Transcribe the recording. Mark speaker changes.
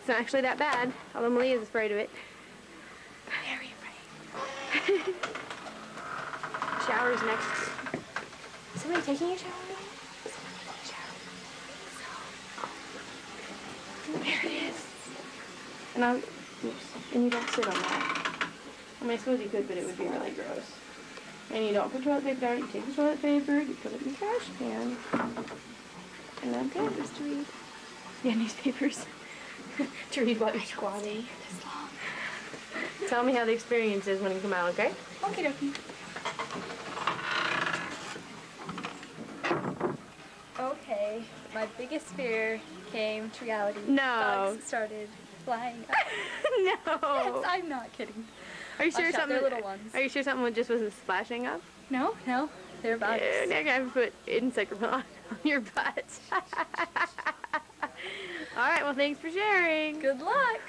Speaker 1: It's not actually that bad, although Malia's afraid of it.
Speaker 2: Very afraid.
Speaker 1: Shower's next.
Speaker 2: Is somebody taking a shower? There it is.
Speaker 1: And you don't sit on that. I mean, I suppose you could, but it would be really gross. And you don't put toilet paper down. You take the toilet paper, you put it in the trash can, and then papers to read. Yeah, newspapers to read while you're squatting.
Speaker 2: This long.
Speaker 1: Tell me how the experience is when you come out, okay?
Speaker 2: Okie dokie. Okay, my biggest fear came to reality.
Speaker 1: No.
Speaker 2: Bugs started flying up.
Speaker 1: No.
Speaker 2: Yes, I'm not kidding.
Speaker 1: Are you sure
Speaker 2: Watch out,
Speaker 1: something?
Speaker 2: they're little ones.
Speaker 1: Are you sure something just wasn't splashing up?
Speaker 2: No, they're bugs.
Speaker 1: Ew, now you're gonna have to put insect repellent on your butt. All right. Well, thanks for sharing.
Speaker 2: Good luck.